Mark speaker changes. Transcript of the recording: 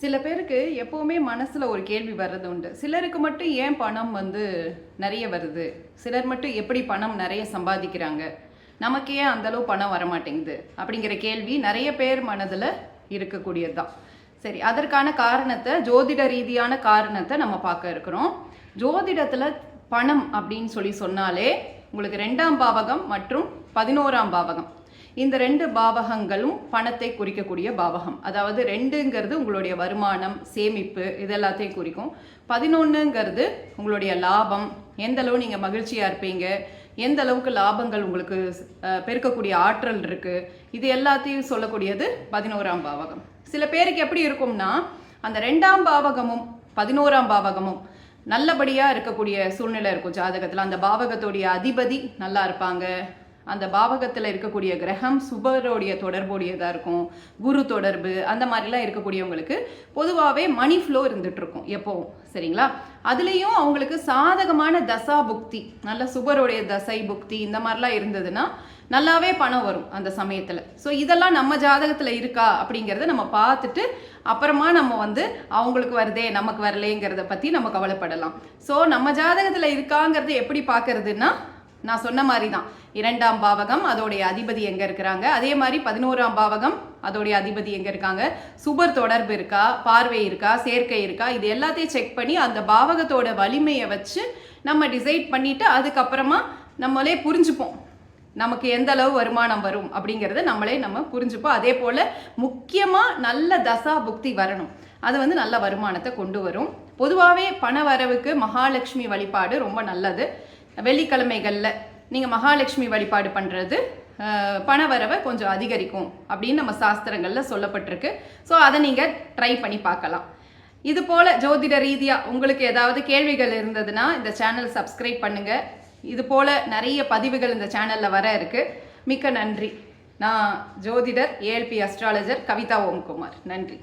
Speaker 1: சில பேருக்கு எப்போவுமே மனசில் ஒரு கேள்வி வர்றது உண்டு. சிலருக்கு மட்டும் ஏன் பணம் நிறைய வருது, சிலர் மட்டும் எப்படி பணம் நிறைய சம்பாதிக்கிறாங்க, நமக்கு ஏன் அந்தளவு பணம் வரமாட்டேங்குது அப்படிங்கிற கேள்வி நிறைய பேர் மனதில் இருக்கக்கூடியது தான். சரி, அதற்கான காரணத்தை, ஜோதிட ரீதியான காரணத்தை நம்ம பார்க்க இருக்கிறோம். ஜோதிடத்தில் பணம் அப்படின்னு சொன்னாலே உங்களுக்கு 2ஆம் பாவகம் மற்றும் 11ஆம் பாவகம், இந்த 2 பாவகங்களும் பணத்தை குறிக்கக்கூடிய பாவகம். அதாவது 2ங்கிறது உங்களுடைய வருமானம், சேமிப்பு, இதெல்லாத்தையும் குறிக்கும். 11ங்கிறது உங்களுடைய லாபம், எந்த அளவு நீங்கள் மகிழ்ச்சியாக இருப்பீங்க, எந்த அளவுக்கு லாபங்கள் உங்களுக்கு பெருக்கக்கூடிய ஆற்றல் இருக்குது, இது எல்லாத்தையும் சொல்லக்கூடியது 11ஆம் பாவகம். சில பேருக்கு எப்படி இருக்கும்னா, அந்த 2ஆம் பாவகமும் 11ஆம் பாவகமும் நல்லபடியாக இருக்கக்கூடிய சூழ்நிலை இருக்கும் ஜாதகத்தில். அந்த பாவகத்துடைய அதிபதி நல்லா இருப்பாங்க, அந்த பாவகத்தில் இருக்கக்கூடிய கிரகம் சுபரோடைய தொடர்புடையதாக இருக்கும், குரு தொடர்பு, அந்த மாதிரிலாம் இருக்கக்கூடியவங்களுக்கு பொதுவாகவே மணி ஃப்ளோ இருந்துட்டு இருக்கும் எப்போவும். சரிங்களா? அதுலேயும் அவங்களுக்கு சாதகமான தசா புக்தி, நல்ல சுபருடைய தசை புக்தி இந்த மாதிரிலாம் இருந்ததுன்னா நல்லாவே பணம் வரும் அந்த சமயத்தில். ஸோ இதெல்லாம் நம்ம ஜாதகத்தில் இருக்கா அப்படிங்கிறத நம்ம பார்த்துட்டு அப்புறமா நம்ம அவங்களுக்கு வருதே நமக்கு வரலேங்கிறத பற்றி நம்ம கவலைப்படலாம். ஸோ நம்ம ஜாதகத்தில் இருக்காங்கிறத எப்படி பார்க்கறதுன்னா, நான் சொன்ன மாதிரி தான் 2ஆம் பாவகம் அதோடைய அதிபதி எங்கே இருக்கிறாங்க, அதே மாதிரி 11ஆம் பாவகம் அதோடைய அதிபதி எங்கே இருக்காங்க, சுபர் தொடர்பு இருக்கா, பார்வை இருக்கா, சேர்க்கை இருக்கா, இது எல்லாத்தையும் செக் பண்ணி அந்த பாவகத்தோட வலிமையை வச்சு நம்ம டிசைட் பண்ணிவிட்டு அதுக்கப்புறமா நம்மளே புரிஞ்சுப்போம் நமக்கு எந்த அளவு வருமானம் வரும் அப்படிங்கிறத நம்ம புரிஞ்சுப்போம். அதே போல் முக்கியமாக நல்ல தசா புக்தி வரணும், அது நல்ல வருமானத்தை கொண்டு வரும். பொதுவாகவே பண வரவுக்கு மகாலட்சுமி வழிபாடு ரொம்ப நல்லது. வெள்ளிக்கிழமைகளில் நீங்கள் மகாலட்சுமி வழிபாடு பண்ணுறது பண வரவை கொஞ்சம் அதிகரிக்கும் அப்படின்னு நம்ம சாஸ்திரங்களில் சொல்லப்பட்டிருக்கு. ஸோ அதை நீங்கள் ட்ரை பண்ணி பார்க்கலாம். இது போல் ஜோதிட ரீதியாக உங்களுக்கு ஏதாவது கேள்விகள் இருந்ததுன்னா இந்த சேனல் சப்ஸ்கிரைப் பண்ணுங்கள். இது போல் நிறைய பதிவுகள் இந்த சேனலில் வர இருக்குது. மிக்க நன்றி. நான் ஜோதிடர், ஏஎல்பி அஸ்ட்ராலஜர் கவிதா ஓம்குமார். நன்றி.